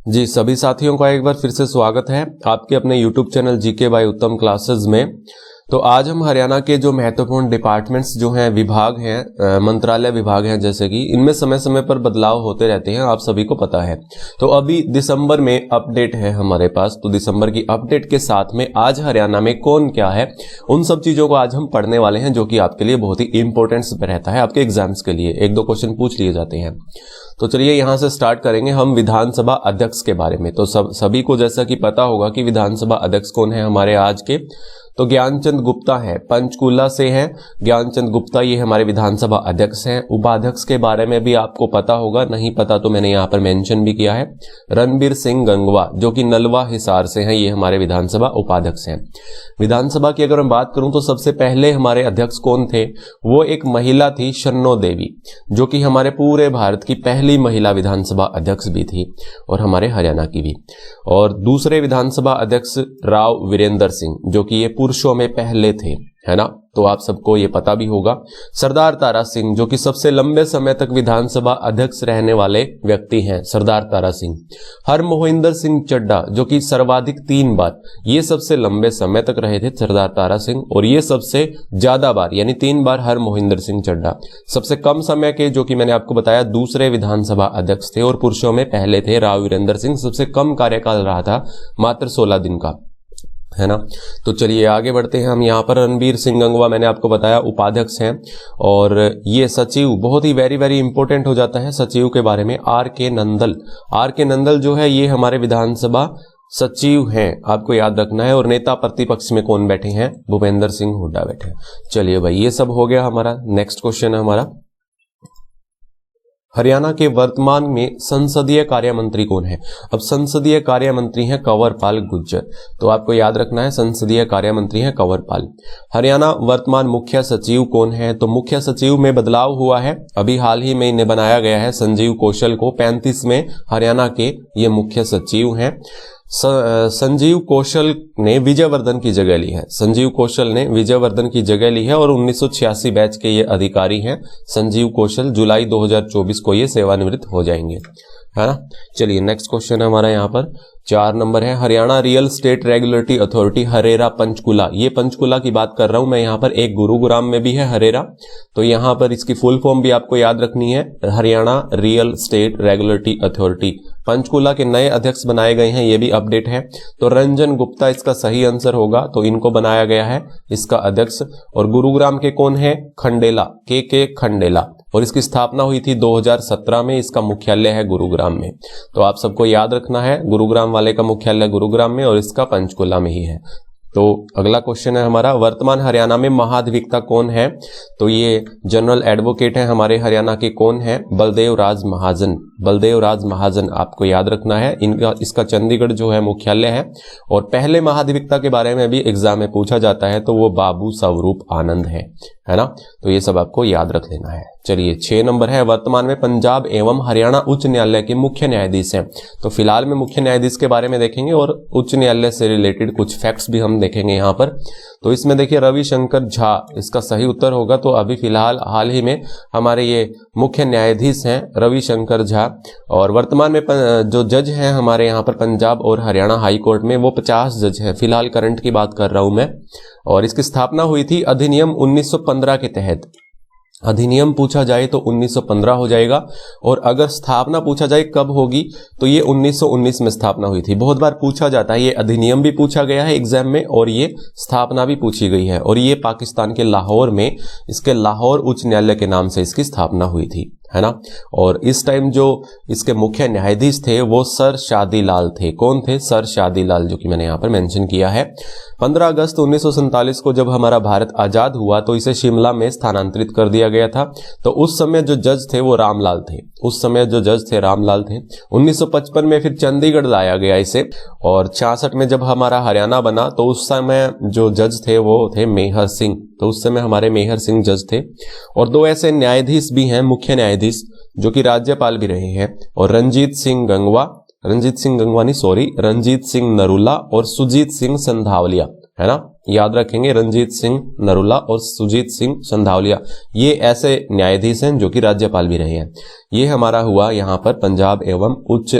जी सभी साथियों का एक बार फिर से स्वागत है आपके अपने यूट्यूब चैनल जीके बाय उत्तम क्लासेस में। तो आज हम हरियाणा के जो महत्वपूर्ण डिपार्टमेंट्स जो हैं, विभाग हैं, मंत्रालय विभाग हैं, जैसे कि इनमें समय समय पर बदलाव होते रहते हैं, आप सभी को पता है। तो अभी दिसंबर में अपडेट है हमारे पास, तो दिसंबर की अपडेट के साथ में आज हरियाणा में कौन क्या है, उन सब चीजों को आज हम पढ़ने वाले हैं, जो कि आपके लिए बहुत ही इंपॉर्टेंस रहता है। आपके एग्जाम्स के लिए एक दो क्वेश्चन पूछ लिए जाते हैं। तो चलिए यहां से स्टार्ट करेंगे हम विधानसभा अध्यक्ष के बारे में। तो सभी को जैसा कि पता होगा कि विधानसभा अध्यक्ष कौन है हमारे आज के, तो ज्ञानचंद गुप्ता है, पंचकूला से हैं ज्ञानचंद गुप्ता, ये हमारे विधानसभा अध्यक्ष हैं। उपाध्यक्ष के बारे में भी आपको पता होगा, नहीं पता तो मैंने यहाँ पर मेंशन भी किया है, रणबीर सिंह गंगवा, जो कि नलवा हिसार से हैं, ये हमारे विधानसभा उपाध्यक्ष हैं। विधानसभा की अगर मैं बात करूं तो सबसे पहले हमारे अध्यक्ष कौन थे, वो एक महिला थी, शन्नो देवी, जो कि हमारे पूरे भारत की पहली महिला विधानसभा अध्यक्ष भी थी और हमारे हरियाणा की भी। और दूसरे विधानसभा अध्यक्ष राव वीरेंद्र सिंह, जो कि ये पुरुषों में पहले थे, है ना, तो आप सबको ये पता भी होगा। सरदार तारा सिंह, जो कि सबसे लंबे समय तक विधानसभा अध्यक्ष रहने वाले व्यक्ति हैं, सरदार तारा सिंह। हरमोहिंदर सिंह चड्ढा, जो कि सर्वाधिक 3 बार, ये सबसे लंबे समय तक रहे थे सरदार तारा सिंह, और ये सबसे ज्यादा बार यानी 3 बार हरमोहिंदर सिंह चड्ढा। सबसे कम समय के, जो कि मैंने आपको बताया, दूसरे विधानसभा अध्यक्ष थे और पुरुषों में पहले थे राव वीरेंद्र सिंह। सबसे कम कार्यकाल रहा था, मात्र 16 दिन का, है ना। तो चलिए आगे बढ़ते हैं हम। यहाँ पर रणबीर सिंह गंगवा मैंने आपको बताया उपाध्यक्ष हैं, और ये सचिव बहुत ही वेरी वेरी इंपॉर्टेंट हो जाता है सचिव के बारे में। आर के नंदल जो है, ये हमारे विधानसभा सचिव हैं, आपको याद रखना है। और नेता प्रतिपक्ष में कौन बैठे हैं, भूपेंद्र सिंह हुड्डा बैठे हैं। चलिए भाई, ये सब हो गया हमारा। नेक्स्ट क्वेश्चन है हमारा, हरियाणा के वर्तमान में संसदीय कार्य मंत्री कौन है। अब संसदीय कार्य मंत्री हैं कंवरपाल गुर्जर, तो आपको याद रखना है संसदीय कार्य मंत्री हैं कंवरपाल। हरियाणा वर्तमान मुख्य सचिव कौन है, तो मुख्य सचिव में बदलाव हुआ है, अभी हाल ही में इन्हें बनाया गया है संजीव कौशल को। 35 में हरियाणा के ये मुख्य सचिव हैं। संजीव कौशल ने विजयवर्धन की जगह ली है, संजीव कौशल ने विजयवर्धन की जगह ली है, और 1986 बैच के ये अधिकारी हैं संजीव कौशल। जुलाई 2024 को ये सेवानिवृत्त हो जाएंगे, है ना। चलिए नेक्स्ट क्वेश्चन हमारा यहाँ पर 4 नंबर है, Haryana real estate regulatory authority HRERA Panchkula. ये पंचकूला की बात कर रहा हूं मैं यहाँ पर, एक गुरुग्राम में भी है हरेरा, तो यहाँ पर इसकी फुल फॉर्म भी आपको याद रखनी है, Haryana real estate regulatory authority. Panchkula के नए अध्यक्ष बनाए गए हैं, ये भी अपडेट है, तो रंजन गुप्ता इसका सही आंसर होगा, तो इनको बनाया गया है इसका अध्यक्ष। और गुरुग्राम के कौन है, खंडेला, के खंडेला, और इसकी स्थापना हुई थी 2017 में। इसका मुख्यालय है गुरुग्राम में, तो आप सबको याद रखना है गुरुग्राम वाले का मुख्यालय गुरुग्राम में और इसका पंचकूला में ही है। तो अगला क्वेश्चन है हमारा, वर्तमान हरियाणा में महाधिवक्ता कौन है, तो ये जनरल एडवोकेट है हमारे हरियाणा के, कौन है, बलदेव राज महाजन, आपको याद रखना है। इसका चंडीगढ़ जो है मुख्यालय है। और पहले महाधिवक्ता के बारे में भी एग्जाम में पूछा जाता है, तो वो बाबू स्वरूप आनंद है ना, तो ये सब आपको याद रख लेना है। चलिए 6 नंबर है, वर्तमान में पंजाब एवं हरियाणा उच्च न्यायालय के मुख्य न्यायाधीश हैं। तो फिलहाल में मुख्य न्यायाधीश के बारे में देखेंगे और उच्च न्यायालय से रिलेटेड कुछ फैक्ट्स भी हम देखेंगे यहाँ पर। तो इसमें देखिए रविशंकर झा इसका सही उत्तर होगा, तो अभी फिलहाल हाल ही में हमारे ये मुख्य न्यायाधीश हैं रविशंकर झा। और वर्तमान में जो जज हैं हमारे यहाँ पर पंजाब और हरियाणा हाई कोर्ट में, वो 50 जज हैं, फिलहाल करंट की बात कर रहा हूं मैं। और इसकी स्थापना हुई थी अधिनियम 1915 के तहत। अधिनियम पूछा जाए तो 1915 हो जाएगा, और अगर स्थापना पूछा जाए कब होगी, तो ये 1919 में स्थापना हुई थी। बहुत बार पूछा जाता है, ये अधिनियम भी पूछा गया है एग्जाम में और ये स्थापना भी पूछी गई है। और ये पाकिस्तान के लाहौर में, इसके लाहौर उच्च न्यायालय के नाम से इसकी स्थापना हुई थी, है ना। और इस टाइम जो इसके मुख्य न्यायाधीश थे वो सर शादीलाल थे। कौन थे, सर शादीलाल, जो कि मैंने यहाँ पर मेंशन किया है। 15 अगस्त 1947 को जब हमारा भारत आजाद हुआ, तो इसे शिमला में स्थानांतरित कर दिया गया था। तो उस समय जो जज थे वो रामलाल थे, 1955 में फिर चंडीगढ़ लाया गया इसे, और 66 में जब हमारा हरियाणा बना, तो उस समय जो जज थे वो थे मेहर सिंह, तो उस समय हमारे मेहर सिंह जज थे। और 2 ऐसे न्यायाधीश भी हैं, मुख्य न्यायाधीश, जो कि राज्यपाल भी रहे हैं, और रणजीत सिंह नरूला और सुजीत सिंह संधावलिया, है ना। याद रखेंगे रंजीत सिंह नरूला और सुजीत सिंह संधावलिया, ये ऐसे न्यायाधीश हैं जो कि राज्यपाल भी रहे हैं। ये हमारा हुआ यहाँ पर पंजाब एवं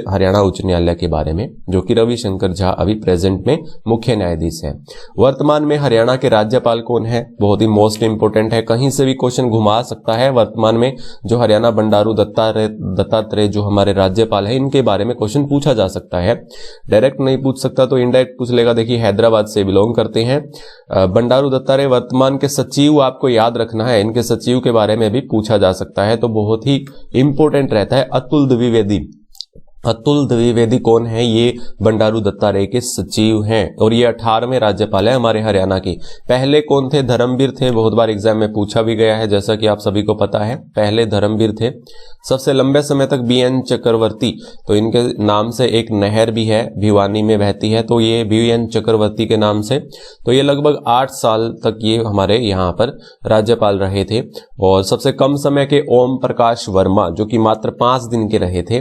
हरियाणा उच्च न्यायालय के बारे में, जो कि रविशंकर झा अभी प्रेजेंट में मुख्य न्यायाधीश हैं। वर्तमान में हरियाणा के राज्यपाल कौन है, बहुत ही मोस्ट इंपोर्टेंट है, कहीं से भी क्वेश्चन घुमा सकता है। वर्तमान में जो हरियाणा बंडारू दत्तात्रेय जो हमारे राज्यपाल है, इनके बारे में क्वेश्चन पूछा जा सकता है। डायरेक्ट नहीं पूछ सकता तो इनडायरेक्ट पूछ लेगा। देखिए हैदराबाद से बिलोंग करते हैं बंडारू दत्तात्रेय। वर्तमान के सचिव आपको याद रखना है, इनके सचिव के बारे में भी पूछा जा सकता है, तो बहुत ही इंपॉर्टेंट रहता है। अतुल द्विवेदी, अतुल द्विवेदी कौन है, ये बंडारू दत्तात्रेय के सचिव हैं और ये 18वें राज्यपाल है हमारे हरियाणा के। पहले कौन थे, धर्मवीर थे, बहुत बार एग्जाम में पूछा भी गया है, जैसा कि आप सभी को पता है, पहले धर्मवीर थे। सबसे लंबे समय तक BN चक्रवर्ती, तो इनके नाम से एक नहर भी है, भिवानी में बहती है, तो ये BN चक्रवर्ती के नाम से, तो ये लगभग 8 साल तक ये हमारे यहाँ पर राज्यपाल रहे थे। और सबसे कम समय के ओम प्रकाश वर्मा, जो कि मात्र 5 दिन के रहे थे।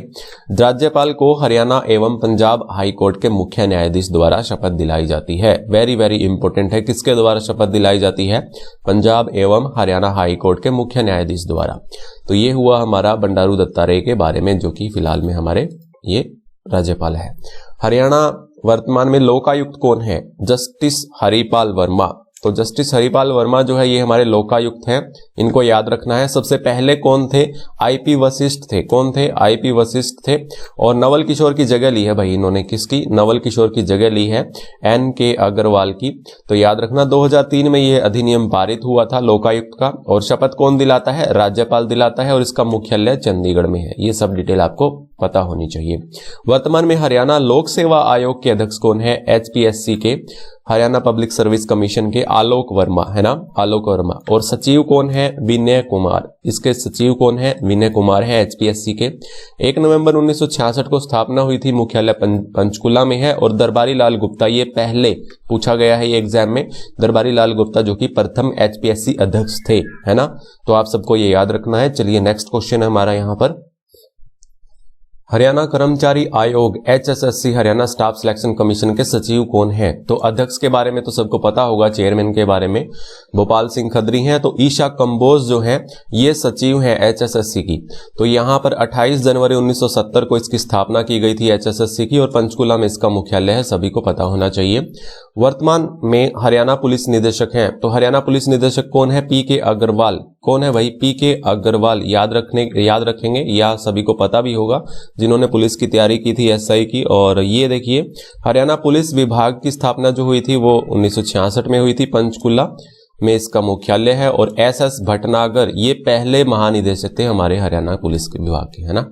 राज्यपाल को हरियाणा एवं पंजाब हाई कोर्ट के मुख्य न्यायाधीश द्वारा शपथ दिलाई जाती है। वेरी वेरी इंपॉर्टेंट है, किसके द्वारा शपथ दिलाई जाती है, पंजाब एवं हरियाणा हाई कोर्ट के मुख्य न्यायाधीश द्वारा। तो ये हुआ हमारा बंडारू दत्तात्रेय के बारे में, जो कि फिलहाल में हमारे ये राज्यपाल है। हरियाणा वर्तमान में लोकायुक्त कौन है, जस्टिस हरिपाल वर्मा। तो जस्टिस हरिपाल वर्मा जो है ये हमारे लोकायुक्त हैं, इनको याद रखना है। सबसे पहले कौन थे, IP वशिष्ठ थे। कौन थे, IP वशिष्ठ थे। और नवल किशोर की जगह ली है भाई इन्होंने, किसकी, नवल किशोर की जगह ली है NK अग्रवाल की। तो याद रखना 2003 में ये अधिनियम पारित हुआ था लोकायुक्त का। और शपथ कौन दिलाता है, राज्यपाल दिलाता है, और इसका मुख्यालय चंडीगढ़ में है। ये सब डिटेल आपको पता होनी चाहिए। वर्तमान में हरियाणा लोक सेवा आयोग के अध्यक्ष कौन है, HPSC के, हरियाणा पब्लिक सर्विस कमीशन के आलोक वर्मा, है ना, आलोक वर्मा। और सचिव कौन है, विनय कुमार। इसके सचिव कौन है, विनय कुमार है HPSC के। 1 नवंबर 1966 को स्थापना हुई थी, मुख्यालय पंचकुला में है। और दरबारी लाल गुप्ता, ये पहले पूछा गया है ये एग्जाम में, दरबारी लाल गुप्ता जो कि प्रथम HPSC अध्यक्ष थे, है ना। तो आप सबको ये याद रखना है। चलिए नेक्स्ट क्वेश्चन है हमारा यहाँ पर, हरियाणा कर्मचारी आयोग HSSC Haryana staff selection commission के सचिव कौन है। तो अध्यक्ष के बारे में तो सबको पता होगा, चेयरमैन के बारे में भोपाल सिंह खत्री हैं। तो ईशा कंबोज जो है ये सचिव है HSSC की। तो यहाँ पर 28 जनवरी 1970 को इसकी स्थापना की गई थी HSSC की, और पंचकुला में इसका मुख्यालय है, सभी को पता होना चाहिए। वर्तमान में हरियाणा पुलिस निदेशक हैं, तो हरियाणा पुलिस निदेशक कौन है, PK अग्रवाल। कौन है भाई, PK अग्रवाल। याद रखेंगे, या सभी को पता भी होगा जिन्होंने पुलिस की तैयारी की थी SI की। और ये देखिए हरियाणा पुलिस विभाग की स्थापना जो हुई थी वो 1966 में हुई थी, पंचकुला में इसका मुख्यालय है। और SS भटनागर ये पहले महानिदेशक थे हमारे हरियाणा पुलिस के विभाग के, है ना।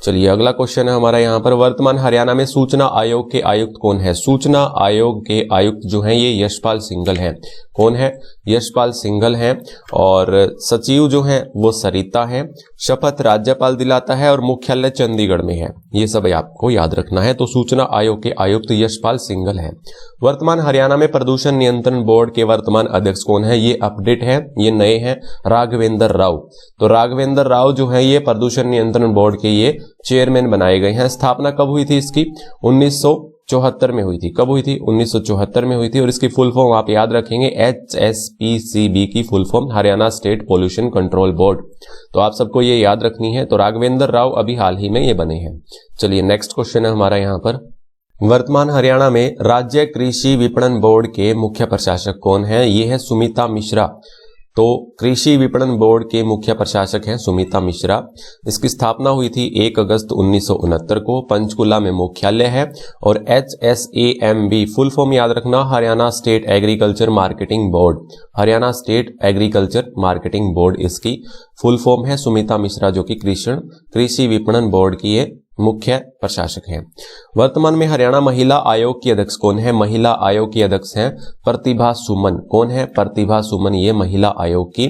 चलिए अगला क्वेश्चन है हमारा यहाँ पर, वर्तमान हरियाणा में सूचना आयोग के आयुक्त कौन है। सूचना आयोग के आयुक्त जो हैं ये यशपाल सिंघल हैं। कौन है, यशपाल सिंघल हैं। और सचिव जो हैं वो सरिता है। शपथ राज्यपाल दिलाता है और मुख्यालय चंडीगढ़ में है। ये सब आपको याद रखना है। तो सूचना आयोग के आयुक्त यशपाल सिंघल है। वर्तमान हरियाणा में प्रदूषण नियंत्रण बोर्ड के वर्तमान अध्यक्ष कौन है, ये अपडेट है, ये नए हैं, राघवेंद्र राव। तो राघवेंद्र राव जो है ये प्रदूषण नियंत्रण बोर्ड के ये चेयरमैन बनाए गए हैं। स्थापना कब हुई थी इसकी, 1974 में हुई थी। कब हुई थी, 1974 में हुई थी। और इसकी फुल फॉर्म आप याद रखेंगे, HSPCB की full form Haryana state pollution control board. तो आप सबको ये याद रखनी है। तो राघवेंद्र राव अभी हाल ही में ये बने हैं। चलिए नेक्स्ट क्वेश्चन है हमारा यहाँ पर, वर्तमान हरियाणा में राज्य कृषि विपणन बोर्ड के मुख्य प्रशासक कौन है, ये है सुमिता मिश्रा। तो कृषि विपणन बोर्ड के मुख्य प्रशासक हैं सुमिता मिश्रा। इसकी स्थापना हुई थी 1 अगस्त 1969 को, पंचकुला में मुख्यालय है। और HSAMB फुल फॉर्म याद रखना, Haryana state agriculture marketing board. Haryana state agriculture marketing board इसकी फुल फॉर्म है। सुमिता मिश्रा जो कि कृषि विपणन बोर्ड की ये मुख्य प्रशासक हैं। वर्तमान में हरियाणा महिला आयोग की अध्यक्ष कौन है, महिला आयोग की अध्यक्ष हैं प्रतिभा सुमन। कौन है, प्रतिभा सुमन ये महिला आयोग की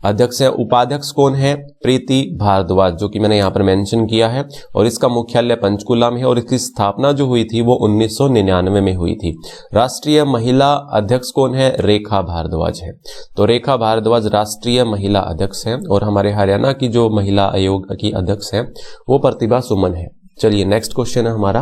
अध्यक्ष है। उपाध्यक्ष कौन है, प्रीति भारद्वाज, जो कि मैंने यहाँ पर मेंशन किया है। और इसका मुख्यालय पंचकुला में है। और इसकी स्थापना जो हुई थी वो 1999 में हुई थी। राष्ट्रीय महिला अध्यक्ष कौन है, रेखा भारद्वाज है। तो रेखा भारद्वाज राष्ट्रीय महिला अध्यक्ष हैं। और हमारे हरियाणा की जो महिला आयोग की अध्यक्ष है वो प्रतिभा सुमन है। चलिए नेक्स्ट क्वेश्चन है हमारा,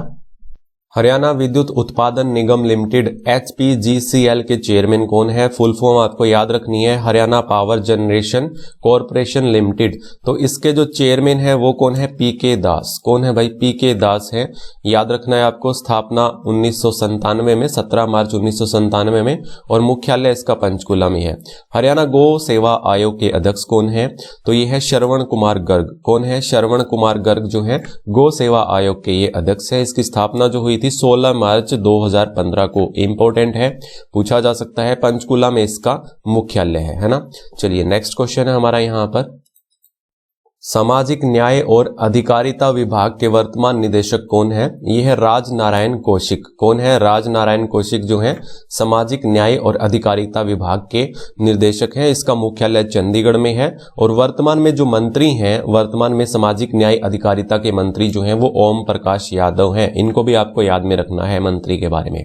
हरियाणा विद्युत उत्पादन निगम लिमिटेड HPGCL के चेयरमैन कौन है? फुल फॉर्म आपको याद रखनी है, Haryana power generation corporation limited. तो इसके जो चेयरमैन है वो कौन है? PK दास। कौन है भाई? PK दास है। याद रखना है आपको। स्थापना 1997 में, 17 मार्च 1997 में, और मुख्यालय इसका पंचकुला में है। हरियाणा गौ सेवा आयोग के अध्यक्ष कौन है? तो ये है श्रवण कुमार गर्ग। कौन है? श्रवण कुमार गर्ग जो है गौ सेवा आयोग के ये अध्यक्ष है। इसकी स्थापना जो हुई थी 16 मार्च 2015 को। इंपॉर्टेंट है, पूछा जा सकता है। पंचकुला में इसका मुख्यालय है ना। चलिए नेक्स्ट क्वेश्चन है हमारा यहाँ पर, सामाजिक न्याय और अधिकारिता विभाग के वर्तमान निदेशक कौन है? यह है राजनारायण कौशिक। कौन है? राजनारायण कौशिक जो है सामाजिक न्याय और अधिकारिता विभाग के निर्देशक हैं। इसका मुख्यालय चंडीगढ़ में है। और वर्तमान में जो मंत्री हैं, वर्तमान में सामाजिक न्याय अधिकारिता के मंत्री जो हैं वो ओम प्रकाश यादव हैं। इनको भी आपको याद में रखना है मंत्री के बारे में।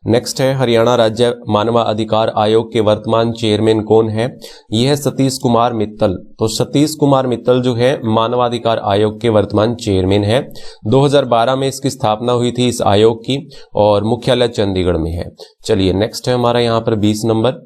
नेक्स्ट है, हरियाणा राज्य मानवाधिकार आयोग के वर्तमान चेयरमैन कौन है? यह है सतीश कुमार मित्तल। तो सतीश कुमार मित्तल जो है मानवाधिकार आयोग के वर्तमान चेयरमैन है। 2012 में इसकी स्थापना हुई थी इस आयोग की, और मुख्यालय चंडीगढ़ में है। चलिए नेक्स्ट है हमारा यहाँ पर 20 नंबर,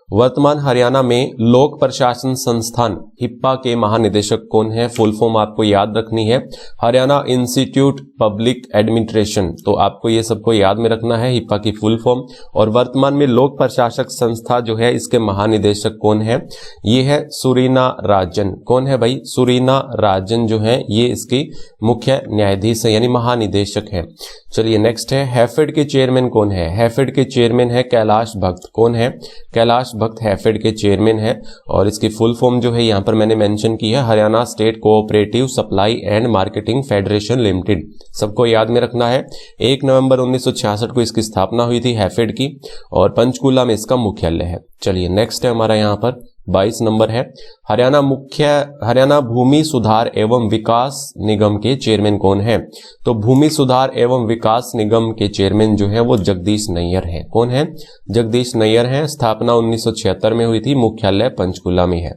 वर्तमान हरियाणा में लोक प्रशासन संस्थान हिप्पा के महानिदेशक कौन है? फुल फॉर्म आपको याद रखनी है, हरियाणा इंस्टीट्यूट पब्लिक एडमिनिस्ट्रेशन। तो आपको ये सबको याद में रखना है, हिप्पा की फुल फॉर्म। और वर्तमान में लोक प्रशासक संस्था जो है इसके महानिदेशक कौन है? ये है सुरीना राजन। कौन है भाई? सुरीना राजन जो है ये इसकी मुख्य न्यायाधीश है, यानी महानिदेशक है। चलिए नेक्स्ट है, हैफेड के चेयरमैन कौन है? हैफेड के चेयरमैन है कैलाश भक्त। कौन है? कैलाश भक्त हैफेड के चेयरमैन है। और इसकी फुल फॉर्म जो है यहाँ पर मैंने मेंशन की है, Haryana state cooperative supply and marketing federation limited. सबको याद में रखना है। 1 नवंबर 1966 को इसकी स्थापना हुई थी हैफेड की, और पंचकुला में इसका मुख्यालय है। चलिए नेक्स्ट है हमारा यहाँ पर 22 नंबर है, हरियाणा भूमि सुधार एवं विकास निगम के चेयरमैन कौन है? तो भूमि सुधार एवं विकास निगम के चेयरमैन जो है वो जगदीश नैयर है। कौन है? जगदीश नैयर है। स्थापना 1976 में हुई थी, मुख्यालय पंचकुला में है।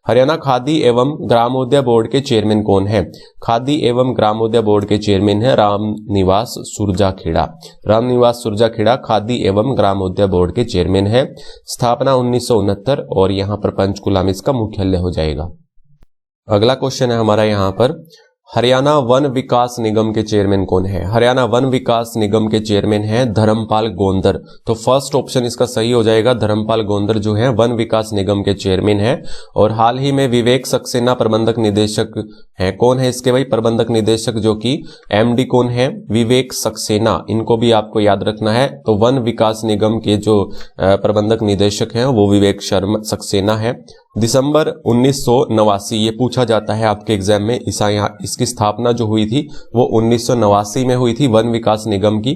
हरियाणा खादी एवं ग्रामोदय बोर्ड के चेयरमैन कौन है? खादी एवं ग्रामोदय बोर्ड के चेयरमैन है रामनिवास सुरजाखेड़ा। रामनिवास सुरजाखेड़ा खादी एवं ग्रामोदय बोर्ड के चेयरमैन है। स्थापना 1969, और यहां पर पंचकुला में इसका मुख्यालय हो जाएगा। अगला क्वेश्चन है हमारा यहाँ पर, हरियाणा वन विकास निगम के चेयरमैन कौन है? हरियाणा वन विकास निगम के चेयरमैन है धर्मपाल गोंदर। तो फर्स्ट ऑप्शन इसका सही हो जाएगा, धर्मपाल गोंदर जो है वन विकास निगम के चेयरमैन है। और हाल ही में विवेक सक्सेना प्रबंधक निदेशक है। कौन है इसके भाई प्रबंधक निदेशक? जो कि MD कौन है? विवेक सक्सेना। इनको भी आपको याद रखना है। तो वन विकास निगम के जो प्रबंधक निदेशक हैं वो विवेक सक्सेना है। दिसंबर 1989, ये पूछा जाता है आपके एग्जाम में, इसकी स्थापना जो हुई थी वो 1989 में हुई थी वन विकास निगम की।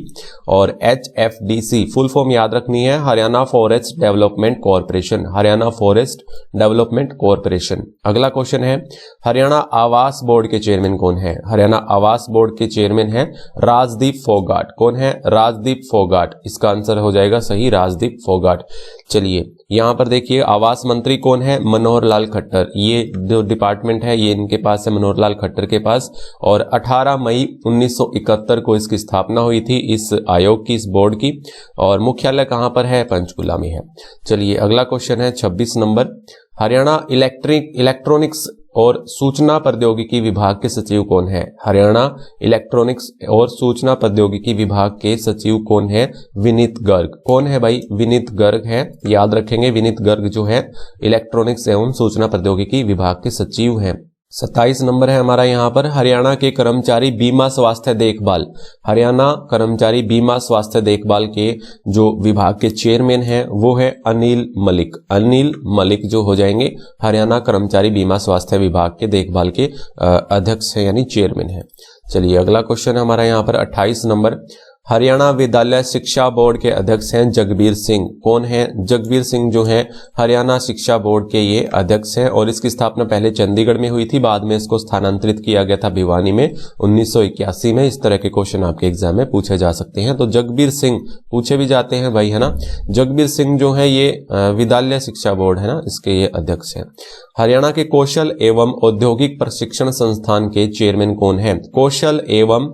और HFDC फुल फॉर्म याद रखनी है, Haryana forest development corporation. Haryana forest development corporation. अगला क्वेश्चन है, हरियाणा आवास बोर्ड के चेयरमैन कौन है? हरियाणा आवास बोर्ड के चेयरमैन है राजदीप फोगाट। कौन है? राजदीप फोगाट। इसका आंसर हो जाएगा सही, राजदीप फोगाट। चलिए यहां पर देखिए, आवास मंत्री कौन है? मनोहर लाल खट्टर। ये जो डिपार्टमेंट है ये इनके पास है, मनोहर लाल खट्टर के पास। और 18 मई 1971 को इसकी स्थापना हुई थी इस आयोग की, इस बोर्ड की। और मुख्यालय कहां पर है? पंचकुला में है। चलिए अगला क्वेश्चन है 26 नंबर, हरियाणा इलेक्ट्रॉनिक्स और सूचना प्रौद्योगिकी विभाग के सचिव कौन है? हरियाणा इलेक्ट्रॉनिक्स और सूचना प्रौद्योगिकी विभाग के सचिव कौन है? विनीत गर्ग। कौन है भाई? विनीत गर्ग है। याद रखेंगे, विनीत गर्ग जो है इलेक्ट्रॉनिक्स एवं सूचना प्रौद्योगिकी विभाग के सचिव हैं। 27 नंबर है हमारा यहाँ पर, हरियाणा के कर्मचारी बीमा स्वास्थ्य देखभाल। हरियाणा कर्मचारी बीमा स्वास्थ्य देखभाल के जो विभाग के चेयरमैन हैं वो है अनिल मलिक। अनिल मलिक जो हो जाएंगे हरियाणा कर्मचारी बीमा स्वास्थ्य विभाग के देखभाल के अध्यक्ष है, यानी चेयरमैन है। चलिए अगला क्वेश्चन हमारा यहाँ पर 28 नंबर, हरियाणा विद्यालय शिक्षा बोर्ड के अध्यक्ष हैं जगबीर सिंह। कौन है? जगबीर सिंह जो है हरियाणा शिक्षा बोर्ड के ये अध्यक्ष हैं। और इसकी स्थापना पहले चंडीगढ़ में हुई थी, बाद में इसको स्थानांतरित किया गया था भिवानी में 1981 में। इस तरह के क्वेश्चन आपके एग्जाम में पूछे जा सकते हैं। तो जगबीर सिंह पूछे भी जाते हैं भाई, है ना। जगबीर सिंह जो है ये विद्यालय शिक्षा बोर्ड है ना, इसके ये अध्यक्ष हैं। हरियाणा के कौशल एवं औद्योगिक प्रशिक्षण संस्थान के चेयरमैन कौन है? कौशल एवं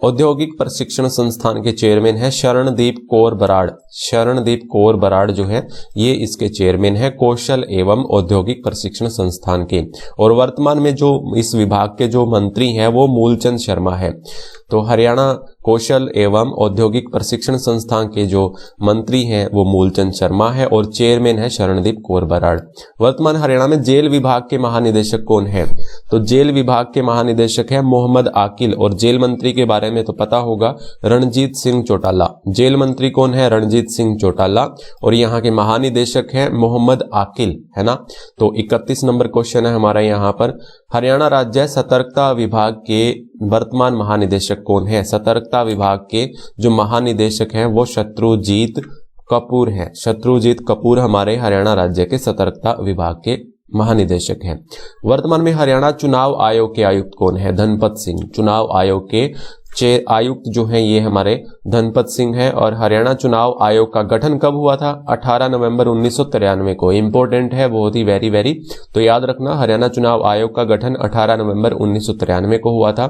औद्योगिक प्रशिक्षण संस्थान के चेयरमैन है शरणदीप कौर बराड़। शरणदीप कौर बराड़ जो है ये इसके चेयरमैन है कौशल एवं औद्योगिक प्रशिक्षण संस्थान के। और वर्तमान में जो इस विभाग के जो मंत्री हैं वो मूलचंद शर्मा है। तो हरियाणा कौशल एवं औद्योगिक प्रशिक्षण संस्थान के जो मंत्री हैं वो मूलचंद शर्मा है और चेयरमैन है शरणदीप कौर बराड़। वर्तमान हरियाणा में जेल विभाग के महानिदेशक कौन है? तो जेल विभाग के महानिदेशक है मोहम्मद आकिल। और जेल मंत्री के बारे में तो पता होगा, रणजीत सिंह चौटाला। जेल मंत्री कौन है? रणजीत सिंह चौटाला। और यहाँ के महानिदेशक है मोहम्मद आकिल, है ना। तो 31 नंबर क्वेश्चन है हमारा यहाँ पर, हरियाणा राज्य सतर्कता विभाग के वर्तमान महानिदेशक कौन है? सतर्कता विभाग के जो महानिदेशक हैं वो शत्रुजीत कपूर हैं। शत्रुजीत कपूर हमारे हरियाणा राज्य के सतर्कता विभाग के महानिदेशक हैं। वर्तमान में हरियाणा चुनाव आयोग के आयुक्त कौन है? धनपत सिंह। चुनाव आयोग के आयुक्त जो हैं ये हमारे धनपत सिंह है। और हरियाणा चुनाव आयोग का गठन कब हुआ था? 18 नवंबर 1993 को। इंपॉर्टेंट है बहुत ही, वेरी। तो याद रखना, हरियाणा चुनाव आयोग का गठन 18 नवंबर 1993 को हुआ था।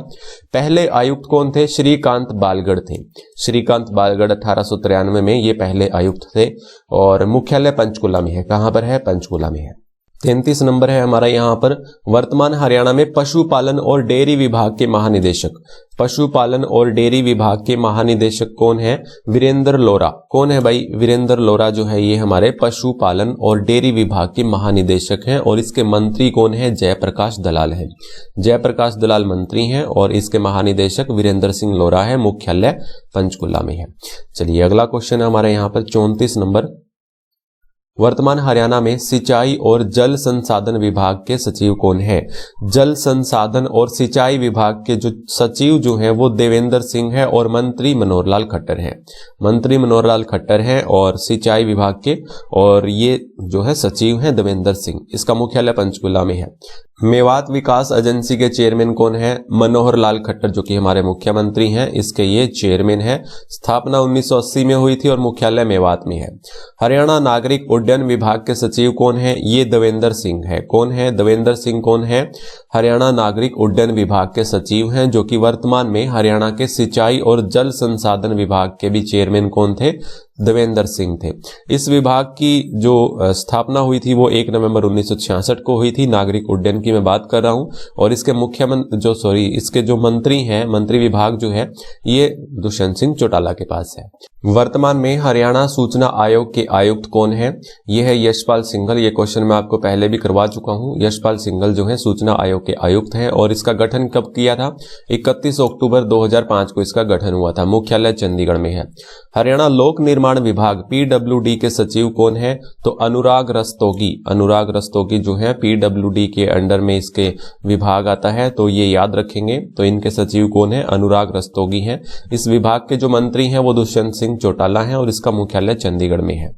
पहले आयुक्त कौन थे? श्रीकांत बालगढ़ थे। श्रीकांत बालगढ़ 1893 में ये पहले आयुक्त थे। और मुख्यालय पंचकुला में है। कहां पर है? पंचकुला में है। 33 नंबर है हमारा यहाँ पर, वर्तमान हरियाणा में पशुपालन और डेयरी विभाग के महानिदेशक। पशुपालन और डेयरी विभाग के महानिदेशक कौन है? वीरेंद्र लोरा। कौन है भाई? वीरेंद्र लोरा जो है ये हमारे पशुपालन और डेयरी विभाग के महानिदेशक हैं। और इसके मंत्री कौन है? जयप्रकाश दलाल है। जयप्रकाश दलाल मंत्री हैं और इसके महानिदेशक वीरेंद्र सिंह लोरा है। मुख्यालय पंचकुला में है। चलिए अगला क्वेश्चन है हमारे यहाँ पर 34 नंबर, वर्तमान हरियाणा में सिंचाई और जल संसाधन विभाग के सचिव कौन है? जल संसाधन और सिंचाई विभाग के जो सचिव जो हैं वो देवेंद्र सिंह है और मंत्री मनोहर लाल खट्टर हैं। मंत्री मनोहर लाल खट्टर हैं और सिंचाई विभाग के, और ये जो है सचिव हैं देवेंद्र सिंह। इसका मुख्यालय पंचकुला में है। मेवात विकास एजेंसी के चेयरमैन कौन है? मनोहर लाल खट्टर, जो कि हमारे मुख्यमंत्री हैं, इसके ये चेयरमैन है। स्थापना 1980 में हुई थी और मुख्यालय मेवात में है। हरियाणा नागरिक उड्डयन विभाग के सचिव कौन है? ये देवेंद्र सिंह है। कौन है? देवेंद्र सिंह कौन है? हरियाणा नागरिक उड्डयन विभाग के सचिव हैं, जो कि वर्तमान में हरियाणा के सिंचाई और जल संसाधन विभाग के भी चेयरमैन कौन थे? देवेंद्र सिंह थे। इस विभाग की जो स्थापना हुई थी वो 1 नवंबर 1966 को हुई थी। नागरिक उड्डयन की मैं बात कर रहा हूं। और इसके इसके जो मंत्री हैं, मंत्री विभाग जो है ये दुष्यंत सिंह चौटाला के पास है। वर्तमान में हरियाणा सूचना आयोग के आयुक्त कौन है? ये है यशपाल सिंघल। ये क्वेश्चन मैं आपको पहले भी करवा चुका हूं। यशपाल सिंघल जो है सूचना आयोग के आयुक्त हैं। और इसका गठन कब किया था? 31 अक्टूबर 2005 को इसका गठन हुआ था। मुख्यालय चंडीगढ़ में है। हरियाणा लोक निर्माण विभाग PWD के सचिव कौन है? तो अनुराग रस्तोगी। अनुराग रस्तोगी जो है PWD के अंडर में इसके विभाग आता है, तो ये याद रखेंगे। तो इनके सचिव कौन है? अनुराग रस्तोगी हैं। इस विभाग के जो मंत्री हैं वो दुष्यंत सिंह चौटाला हैं और इसका मुख्यालय चंडीगढ़ में है।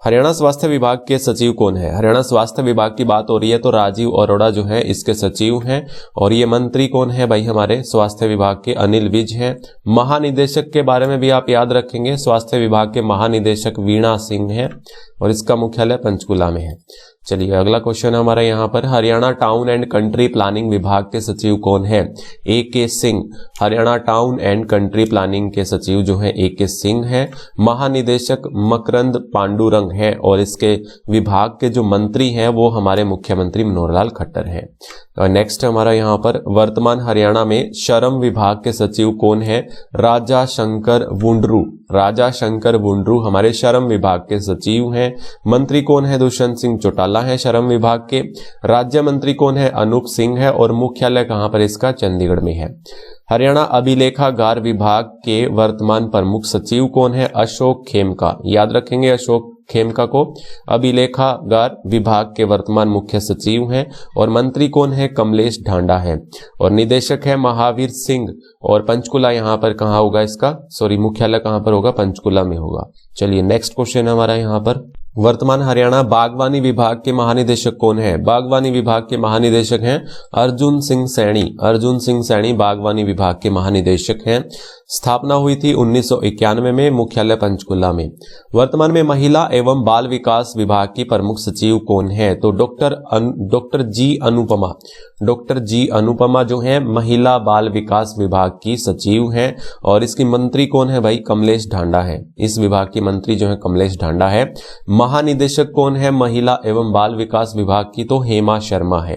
हरियाणा स्वास्थ्य विभाग के सचिव कौन है? हरियाणा स्वास्थ्य विभाग की बात हो रही है तो राजीव अरोड़ा जो है इसके सचिव हैं। और ये मंत्री कौन है भाई? हमारे स्वास्थ्य विभाग के अनिल विज हैं। महानिदेशक के बारे में भी आप याद रखेंगे, स्वास्थ्य विभाग के महानिदेशक वीणा सिंह हैं और इसका मुख्यालय पंचकुला में है। चलिए अगला क्वेश्चन हमारा यहाँ पर, Haryana town and country planning विभाग के सचिव कौन है? AK Singh. Haryana town and country planning के सचिव जो है AK सिंह है। महानिदेशक मकरंद पांडुरंग है और इसके विभाग के जो मंत्री हैं वो हमारे मुख्यमंत्री मनोहर लाल खट्टर हैं। और नेक्स्ट हमारा यहाँ पर, वर्तमान हरियाणा में श्रम विभाग के सचिव कौन है? राजा शंकर वुंडरू। राजा शंकर वुंडरू हमारे श्रम विभाग के सचिव हैं। मंत्री कौन है? दुष्यंत सिंह चौटाला है श्रम विभाग के। राज्य मंत्री कौन है? अनूप सिंह है और मुख्यालय कहां पर इसका? चंडीगढ़ में है। हरियाणा अभिलेखागार विभाग के वर्तमान प्रमुख सचिव कौन है? अशोक खेमका। याद रखेंगे अशोक खेमका को। अभिलेखागार विभाग के वर्तमान मुख्य सचिव हैं। और मंत्री कौन है? कमलेश ढांडा है। और निदेशक है महावीर सिंह। और पंचकुला यहाँ पर कहाँ होगा इसका? मुख्यालय कहाँ पर होगा? पंचकुला में होगा। चलिए नेक्स्ट क्वेश्चन हमारा यहाँ पर, वर्तमान हरियाणा बागवानी विभाग के महानिदेशक कौन है? बागवानी विभाग के महानिदेशक हैं अर्जुन सिंह सैनी। अर्जुन सिंह सैनी बागवानी विभाग के महानिदेशक हैं। स्थापना हुई थी 1991 में, मुख्यालय पंचकुला में। वर्तमान में महिला एवं बाल विकास विभाग की प्रमुख सचिव कौन है? तो डॉक्टर जी अनुपमा। डॉक्टर जी अनुपमा जो है महिला बाल विकास विभाग की सचिव हैं और इसकी मंत्री कौन है भाई? कमलेश ढांडा है। इस विभाग की मंत्री जो है कमलेश ढांडा है। महानिदेशक कौन है महिला एवं बाल विकास विभाग की? तो हेमा शर्मा है।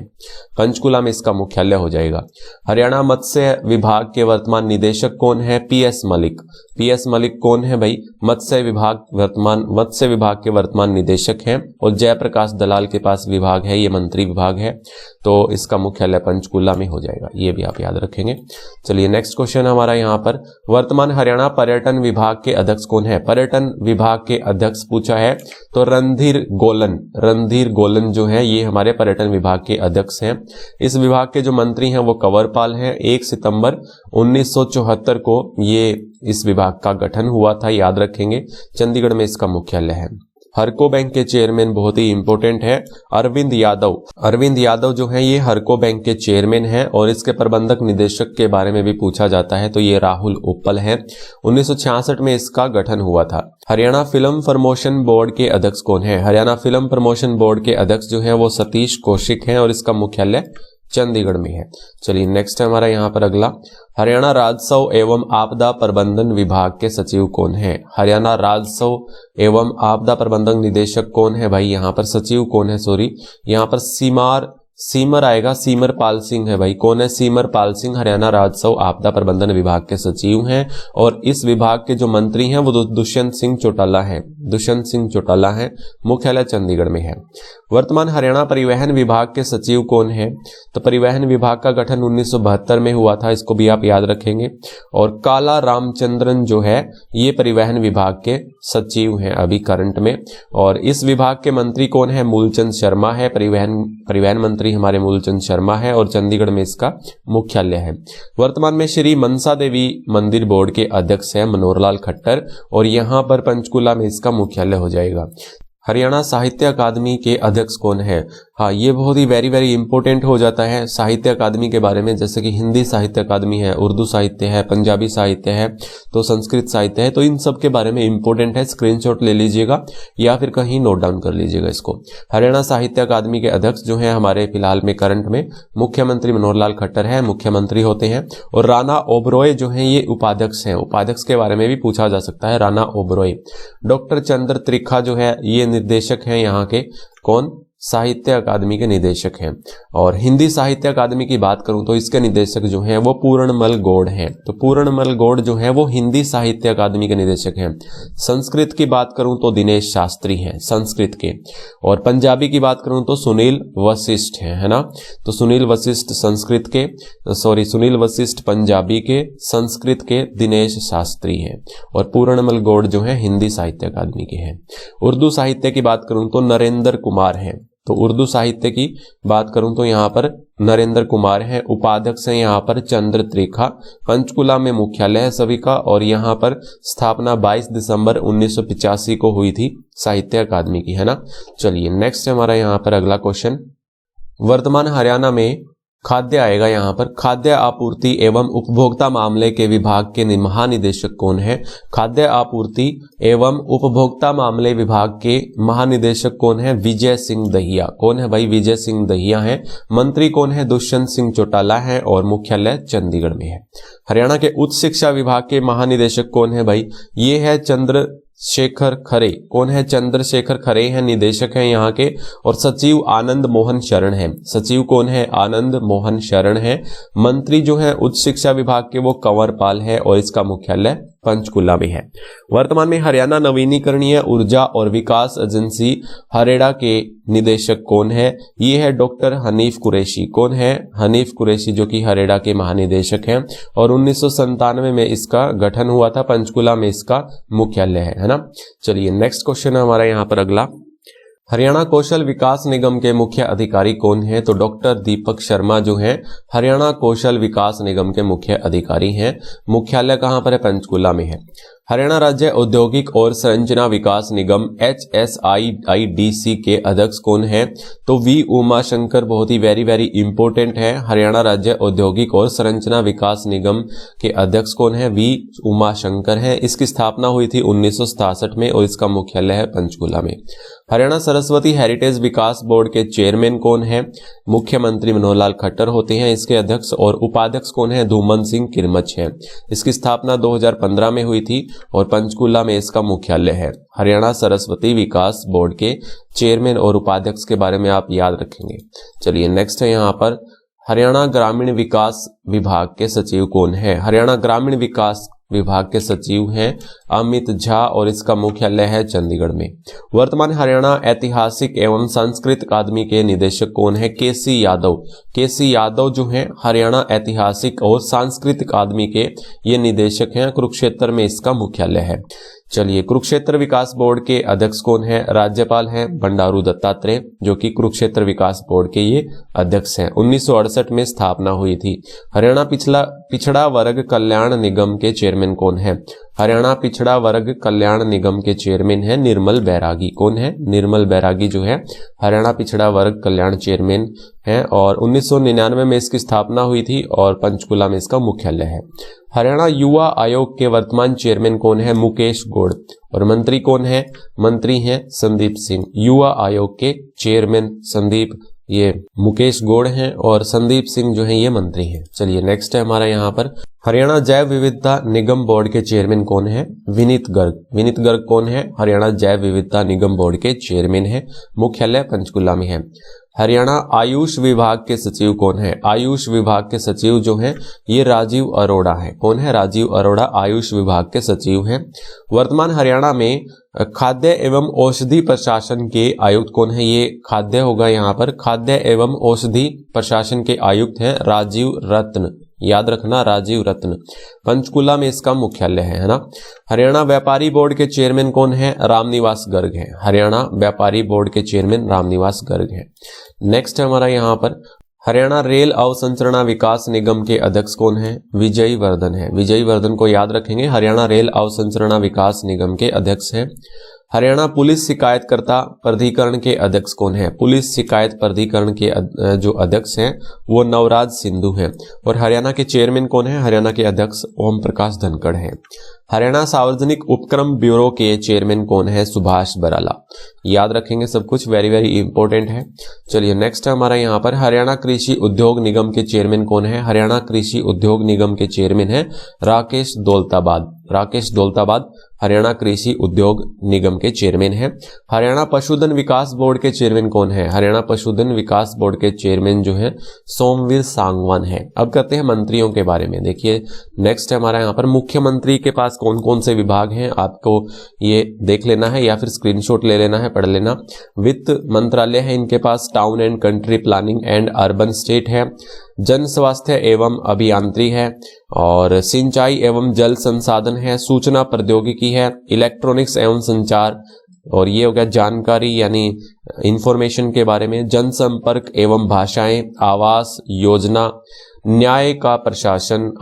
पंचकुला में इसका मुख्यालय हो जाएगा। हरियाणा मत्स्य विभाग के वर्तमान निदेशक कौन है? पीएस मलिक। पीएस मलिक कौन है भाई? मत्स्य विभाग के वर्तमान निदेशक हैं और जयप्रकाश दलाल के पास विभाग है, ये मंत्री विभाग है, तो इसका मुख्यालय पंचकुला में हो जाएगा। ये भी आप याद रखेंगे। चलिए नेक्स्ट क्वेश्चन हमारा यहाँ पर, वर्तमान हरियाणा पर्यटन विभाग के अध्यक्ष कौन है? पर्यटन विभाग के अध्यक्ष पूछा है तो रणधीर गोलन। रणधीर गोलन जो है ये हमारे पर्यटन विभाग के अध्यक्ष हैं। इस विभाग के जो मंत्री हैं वो कंवरपाल हैं। 1 सितंबर 1974 को ये इस विभाग का गठन हुआ था, याद रखेंगे। चंडीगढ़ में इसका मुख्यालय है। हरको बैंक के चेयरमैन बहुत ही इंपॉर्टेंट है अरविंद यादव। अरविंद यादव जो है ये हरको बैंक के चेयरमैन हैं और इसके प्रबंधक निदेशक के बारे में भी पूछा जाता है, तो ये राहुल उप्पल है। 1966 में इसका गठन हुआ था। हरियाणा फिल्म प्रमोशन बोर्ड के अध्यक्ष कौन है? हरियाणा फिल्म प्रमोशन बोर्ड के अध्यक्ष जो है वो सतीश कौशिक हैं और इसका मुख्यालय चंडीगढ़ में है। चलिए नेक्स्ट है हमारा यहाँ पर अगला, हरियाणा राजस्व एवं आपदा प्रबंधन विभाग के सचिव कौन है? हरियाणा राजस्व एवं आपदा प्रबंधन निदेशक कौन है भाई? यहाँ पर सचिव कौन है? यहाँ पर सीमर आएगा, सीमर पाल सिंह है भाई। कौन है? सीमर पाल सिंह हरियाणा राजस्व आपदा प्रबंधन विभाग के सचिव हैं और इस विभाग के जो मंत्री हैं वो दुष्यंत सिंह चौटाला हैं। दुष्यंत सिंह चौटाला हैं। मुख्यालय चंडीगढ़ में है। वर्तमान हरियाणा परिवहन विभाग के सचिव कौन है? तो परिवहन विभाग का गठन 1972 में हुआ था, इसको भी आप याद रखेंगे। और काला रामचंद्रन जो है ये परिवहन विभाग के सचिव हैं अभी करंट में। और इस विभाग के मंत्री कौन है? मूलचंद शर्मा है। परिवहन मंत्री हमारे मूलचंद शर्मा है और चंडीगढ़ में इसका मुख्यालय है। वर्तमान में श्री मनसा देवी मंदिर बोर्ड के अध्यक्ष है मनोहरलाल खट्टर और यहाँ पर पंचकुला में इसका मुख्यालय हो जाएगा। हरियाणा साहित्य अकादमी के अध्यक्ष कौन है? हाँ, ये बहुत ही वेरी इंपॉर्टेंट हो जाता है साहित्य अकादमी के बारे में। जैसे कि हिंदी साहित्य अकादमी है, उर्दू साहित्य है, पंजाबी साहित्य है, तो संस्कृत साहित्य है, तो इन सब के बारे में इंपॉर्टेंट है। स्क्रीनशॉट ले लीजिएगा या फिर कहीं नोट डाउन कर लीजिएगा इसको। हरियाणा साहित्य अकादमी के अध्यक्ष जो है हमारे फिलहाल में करंट में मुख्यमंत्री मनोहरलाल खट्टर है, मुख्यमंत्री होते हैं। और राणा ओबरॉय जो है ये उपाध्यक्ष हैं। उपाध्यक्ष के बारे में भी पूछा जा सकता है, राणा ओबरॉय। डॉक्टर चंद्र त्रिखा जो है ये निर्देशक हैं यहाँ के, कौन? साहित्य अकादमी के निदेशक हैं। और हिंदी साहित्य अकादमी की बात करूं तो इसके निदेशक जो हैं वो पूर्णमल गौड़ हैं। तो पूर्णमल गौड़ जो है वो हिंदी साहित्य अकादमी के निदेशक हैं। संस्कृत की बात करूं तो दिनेश शास्त्री हैं संस्कृत के। और पंजाबी की बात करूं तो सुनील वशिष्ठ है ना। तो सुनील वशिष्ठ सुनील वशिष्ठ पंजाबी के, संस्कृत के दिनेश शास्त्री हैं। और पूर्णमल गौड़ जो है हिंदी साहित्य अकादमी के हैं। उर्दू साहित्य की बात करूं तो नरेंद्र कुमार हैं। तो उर्दू साहित्य की बात करूं तो यहाँ पर नरेंद्र कुमार हैं। उपाध्यक्ष हैं यहाँ पर चंद्र त्रिखा। पंचकुला में मुख्यालय है सभी का और यहाँ पर स्थापना 22 दिसंबर 1985 को हुई थी साहित्य अकादमी की, है ना। चलिए नेक्स्ट हमारा यहाँ पर अगला क्वेश्चन, वर्तमान हरियाणा में खाद्य आएगा। यहाँ पर खाद्य आपूर्ति एवं उपभोक्ता मामले के विभाग के महानिदेशक कौन है? खाद्य आपूर्ति एवं उपभोक्ता मामले विभाग के महानिदेशक कौन है? विजय सिंह दहिया। कौन है भाई? विजय सिंह दहिया है। मंत्री कौन है? दुष्यंत सिंह चौटाला है और मुख्यालय चंडीगढ़ में है। हरियाणा के उच्च शिक्षा विभाग के महानिदेशक कौन है भाई? ये है चंद्रशेखर खरे। कौन है? चंद्रशेखर खरे हैं, निदेशक हैं यहाँ के। और सचिव आनंद मोहन शरण है। सचिव कौन है? आनंद मोहन शरण है। मंत्री जो है उच्च शिक्षा विभाग के वो कंवरपाल है और इसका मुख्यालय पंचकुला में है। वर्तमान में हरियाणा नवीनीकरणीय ऊर्जा और विकास एजेंसी हरेड़ा के निदेशक कौन है? ये है डॉक्टर हनीफ कुरैशी। कौन है? हनीफ कुरैशी जो कि हरेड़ा के महानिदेशक हैं और 1997 में इसका गठन हुआ था। पंचकुला में इसका मुख्यालय है ना। चलिए नेक्स्ट क्वेश्चन है हमारा यहाँ पर अगला, हरियाणा कौशल विकास निगम के मुख्य अधिकारी कौन हैं? तो डॉक्टर दीपक शर्मा जो हैं हरियाणा कौशल विकास निगम के मुख्य अधिकारी हैं। मुख्यालय कहां पर है? पंचकुला में है। हरियाणा राज्य औद्योगिक और संरचना विकास निगम HSIIDC के अध्यक्ष कौन है? तो वी उमाशंकर, बहुत ही वेरी इंपॉर्टेंट है। हरियाणा राज्य औद्योगिक और संरचना विकास निगम के अध्यक्ष कौन है? वी उमाशंकर है। इसकी स्थापना हुई थी 1967 में और इसका मुख्यालय है पंचकुला में। हरियाणा सरस्वती हेरिटेज विकास बोर्ड के चेयरमैन कौन है? मुख्यमंत्री मनोहर लाल खट्टर होते हैं इसके अध्यक्ष, और उपाध्यक्ष कौन है? धूमन सिंह किरमच है। इसकी स्थापना 2015 में हुई थी और पंचकुला में इसका मुख्यालय है। हरियाणा सरस्वती विकास बोर्ड के चेयरमैन और उपाध्यक्ष के बारे में आप याद रखेंगे। चलिए नेक्स्ट है यहाँ पर, हरियाणा ग्रामीण विकास विभाग के सचिव कौन है? हरियाणा ग्रामीण विकास विभाग के सचिव हैं अमित झा और इसका मुख्यालय है चंडीगढ़ में। वर्तमान हरियाणा ऐतिहासिक एवं सांस्कृतिक अकादमी के निदेशक कौन है? केसी यादव। केसी यादव जो हैं हरियाणा ऐतिहासिक और सांस्कृतिक अकादमी के ये निदेशक हैं। कुरुक्षेत्र में इसका मुख्यालय है। चलिए, कुरुक्षेत्र विकास बोर्ड के अध्यक्ष कौन है? राज्यपाल हैं बंडारू दत्तात्रेय, जो कि कुरुक्षेत्र विकास बोर्ड के ये अध्यक्ष हैं। 1968 में स्थापना हुई थी। हरियाणा पिछड़ा वर्ग कल्याण निगम के चेयरमैन कौन है? हरियाणा पिछड़ा वर्ग कल्याण निगम के चेयरमैन है निर्मल बैरागी। कौन है? निर्मल बैरागी जो है हरियाणा पिछड़ा वर्ग कल्याण चेयरमैन है, और 1999 में इसकी स्थापना हुई थी और पंचकुला में इसका मुख्यालय है। हरियाणा युवा आयोग के वर्तमान चेयरमैन कौन है? मुकेश गौड़। और मंत्री कौन है? मंत्री हैं संदीप सिंह। युवा आयोग के चेयरमैन ये मुकेश गौड़ हैं और संदीप सिंह जो हैं ये मंत्री हैं। चलिए नेक्स्ट है हमारा यहाँ पर, हरियाणा जैव विविधता निगम बोर्ड के चेयरमैन कौन है? विनीत गर्ग। विनीत गर्ग कौन है? हरियाणा जैव विविधता निगम बोर्ड के चेयरमैन है। मुख्यालय पंचकुला में है। हरियाणा आयुष विभाग के सचिव कौन है? आयुष विभाग के सचिव जो हैं ये राजीव अरोड़ा है। कौन है? राजीव अरोड़ा आयुष विभाग के सचिव हैं। वर्तमान हरियाणा में खाद्य एवं औषधि प्रशासन के आयुक्त कौन है? ये खाद्य होगा यहाँ पर, खाद्य एवं औषधि प्रशासन के आयुक्त हैं राजीव रत्न। याद रखना, राजीव रत्न। पंचकुला में इसका मुख्यालय है ना। हरियाणा व्यापारी बोर्ड के चेयरमैन कौन है? रामनिवास गर्ग है। हरियाणा व्यापारी बोर्ड के चेयरमैन रामनिवास गर्ग है। नेक्स्ट है हमारा यहाँ पर, हरियाणा रेल अवसंरचना विकास निगम के अध्यक्ष कौन है? विजय वर्धन है। विजय वर्धन को याद रखेंगे। हरियाणा रेल अवसंरचना विकास निगम के अध्यक्ष है। हरियाणा पुलिस शिकायतकर्ता प्राधिकरण के अध्यक्ष कौन है? पुलिस शिकायत प्राधिकरण के जो अध्यक्ष हैं वो नवराज सिंधु हैं। और हरियाणा के चेयरमैन कौन है? हरियाणा के अध्यक्ष ओम प्रकाश धनखड़ हैं। हरियाणा सार्वजनिक उपक्रम ब्यूरो के चेयरमैन कौन है? सुभाष बराला। याद रखेंगे सब कुछ, वेरी इंपॉर्टेंट है। चलिए नेक्स्ट है हमारा यहाँ पर, हरियाणा कृषि उद्योग निगम के चेयरमैन कौन है? हरियाणा कृषि उद्योग निगम के चेयरमैन है राकेश दौलताबाद। राकेश दौलताबाद हरियाणा कृषि उद्योग निगम के चेयरमैन है। हरियाणा पशुधन विकास बोर्ड के चेयरमैन कौन है? हरियाणा पशुधन विकास बोर्ड के चेयरमैन जो है सोमवीर सांगवान है। अब करते हैं मंत्रियों के बारे में। देखिए नेक्स्ट है हमारा यहाँ पर, मुख्यमंत्री के पास कौन कौन से विभाग हैं आपको ये देख लेना है या फिर स्क्रीनशॉट ले लेना है, पढ़ लेना। वित्त मंत्रालय है इनके पास, town and country planning and urban state है, जन स्वास्थ्य एवं अभियांत्रिकी है, और सिंचाई एवं जल संसाधन है, सूचना प्रौद्योगिकी है, इलेक्ट्रॉनिक्स एवं संचार, और ये हो गया जानकारी यानी इंफॉर्मेशन के बारे में, जनसंपर्क एवं भाषाएं, आवास योजना, न्याय का प्रशासन,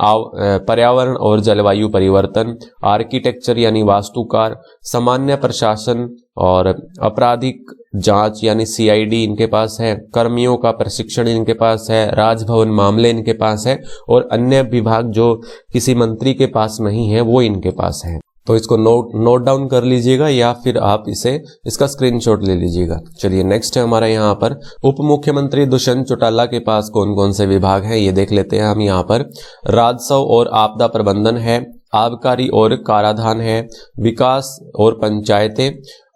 पर्यावरण और जलवायु परिवर्तन, आर्किटेक्चर यानी वास्तुकार, सामान्य प्रशासन और आपराधिक जांच यानी CID इनके पास है, कर्मियों का प्रशिक्षण इनके पास है, राजभवन मामले इनके पास है, और अन्य विभाग जो किसी मंत्री के पास नहीं है वो इनके पास है। तो इसको नोट डाउन कर लीजिएगा या फिर आप इसका स्क्रीनशॉट ले लीजिएगा। चलिए नेक्स्ट है हमारा यहाँ पर, उप मुख्यमंत्री दुष्यंत चौटाला के पास कौन कौन से विभाग हैं ये देख लेते हैं हम यहाँ पर। राजस्व और आपदा प्रबंधन है, आबकारी और कराधान है, विकास और पंचायतें,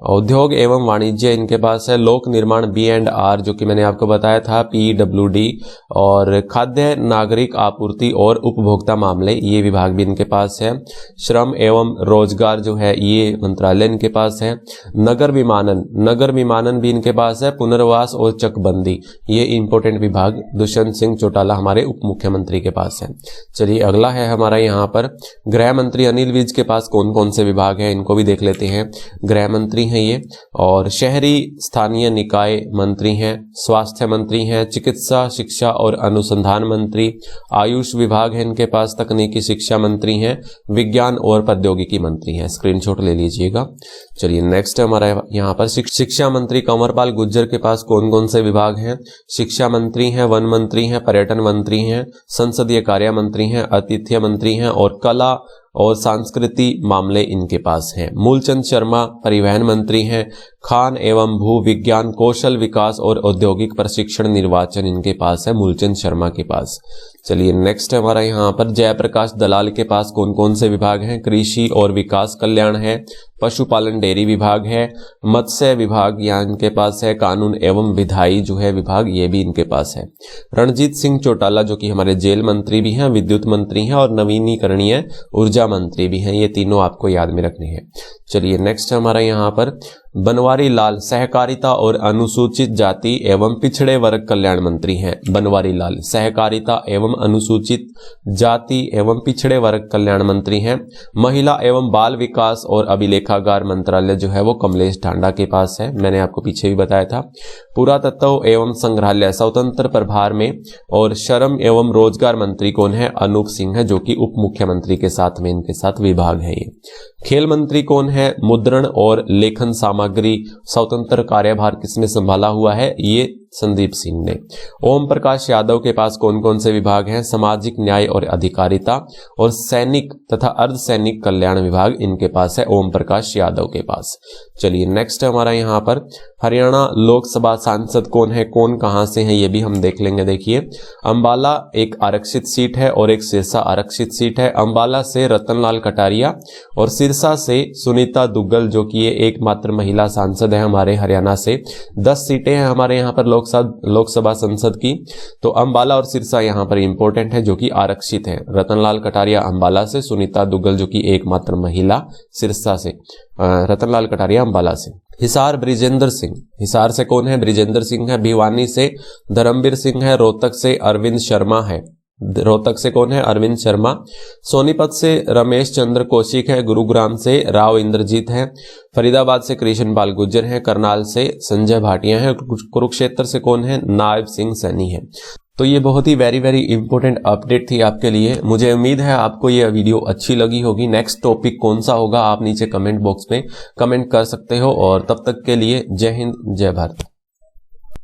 उद्योग एवं वाणिज्य इनके पास है, लोक निर्माण B&R जो कि मैंने आपको बताया था PWD, और खाद्य नागरिक आपूर्ति और उपभोक्ता मामले ये विभाग भी इनके पास है, श्रम एवं रोजगार जो है ये मंत्रालय इनके पास है, नगर विमानन भी इनके पास है, पुनर्वास और चकबंदी ये इंपॉर्टेंट विभाग दुष्यंत सिंह चौटाला हमारे उप मुख्यमंत्री के पास है। चलिए अगला है हमारा यहाँ पर, गृह मंत्री अनिल विज के पास कौन कौन से विभाग हैं इनको भी देख लेते हैं। गृह मंत्री हैं ये। और शहरी स्थानीय निकाय मंत्री हैं, स्वास्थ्य मंत्री हैं, चिकित्सा शिक्षा और अनुसंधान मंत्री, आयुष विभाग है इनके पास, तकनीकी शिक्षा मंत्री हैं, विज्ञान और प्रौद्योगिकी मंत्री हैं। स्क्रीनशॉट ले लीजिएगा। चलिए नेक्स्ट हमारा यहाँ पर शिक्षा मंत्री कंवरपाल गुर्जर के पास कौन कौन से विभाग हैं? शिक्षा मंत्री हैं, वन मंत्री हैं, पर्यटन मंत्री हैं, संसदीय कार्य मंत्री हैं, आतिथ्य मंत्री हैं और कला और सांस्कृतिक मामले इनके पास हैं। मूलचंद शर्मा परिवहन मंत्री हैं, खान एवं भू विज्ञान, कौशल विकास और औद्योगिक प्रशिक्षण निर्वाचन इनके पास है, मूलचंद शर्मा के पास। चलिए नेक्स्ट हमारा यहाँ पर जयप्रकाश दलाल के पास कौन कौन से विभाग हैं? कृषि और विकास कल्याण है, पशुपालन डेयरी विभाग है, मत्स्य विभाग यहाँ इनके पास है, कानून एवं विधायी जो है विभाग ये भी इनके पास है। रणजीत सिंह चौटाला जो कि हमारे जेल मंत्री भी हैं, विद्युत मंत्री हैं और नवीनीकरणीय ऊर्जा मंत्री भी हैं। ये तीनों आपको याद में रखनी है। चलिए नेक्स्ट हमारा यहाँ पर बनवारी लाल सहकारिता और अनुसूचित जाति एवं पिछड़े वर्ग कल्याण मंत्री हैं। बनवारी लाल सहकारिता एवं अनुसूचित जाति एवं पिछड़े वर्ग कल्याण मंत्री हैं। महिला एवं बाल विकास और अभिलेखागार मंत्रालय जो है वो कमलेश ढांडा के पास है, मैंने आपको पीछे भी बताया था। पुरातत्व एवं संग्रहालय स्वतंत्र प्रभार में और श्रम एवं रोजगार मंत्री कौन है? अनूप सिंह है, जो कि उप मुख्यमंत्री के साथ में इनके साथ विभाग है ये। खेल मंत्री कौन है? मुद्रण और लेखन सामग्री स्वतंत्र कार्यभार किसने संभाला हुआ है? ये संदीप सिंह ने। ओम प्रकाश यादव के पास कौन कौन से विभाग हैं? सामाजिक न्याय और अधिकारिता और सैनिक तथा अर्धसैनिक कल्याण विभाग इनके पास है, ओम प्रकाश यादव के पास। चलिए नेक्स्ट हमारा यहाँ पर हरियाणा लोकसभा सांसद कौन है, कौन कहां से है, ये भी हम देख लेंगे। देखिए अंबाला एक आरक्षित सीट है और एक सिरसा आरक्षित सीट है। अंबाला से रतनलाल कटारिया और सिरसा से सुनीता दुग्गल जो कि ये एकमात्र महिला सांसद है हमारे हरियाणा से। 10 सीटें हैं हमारे यहाँ पर लोकसभा संसद की। तो अंबाला और सिरसा यहाँ पर इंपॉर्टेंट है जो कि आरक्षित है। रतनलाल कटारिया अंबाला से, सुनीता दुग्गल जो कि एकमात्र महिला सिरसा से, रतनलाल कटारिया अंबाला से। हिसार ब्रिजेंद्र सिंह, हिसार से कौन है? ब्रिजेंद्र सिंह है। भिवानी से धर्मवीर सिंह है। रोहतक से अरविंद शर्मा है, रोहतक से कौन है? अरविंद शर्मा। सोनीपत से रमेश चंद्र कौशिक है। गुरुग्राम से राव इंद्रजीत है। फरीदाबाद से कृष्णपाल गुर्जर है। करनाल से संजय भाटिया है। कुरुक्षेत्र से कौन है? नायब सिंह सैनी है। तो ये बहुत ही वेरी इंपॉर्टेंट अपडेट थी आपके लिए। मुझे उम्मीद है आपको ये वीडियो अच्छी लगी होगी। नेक्स्ट टॉपिक कौन सा होगा आप नीचे कमेंट बॉक्स में कमेंट कर सकते हो। और तब तक के लिए जय हिंद, जय भारत।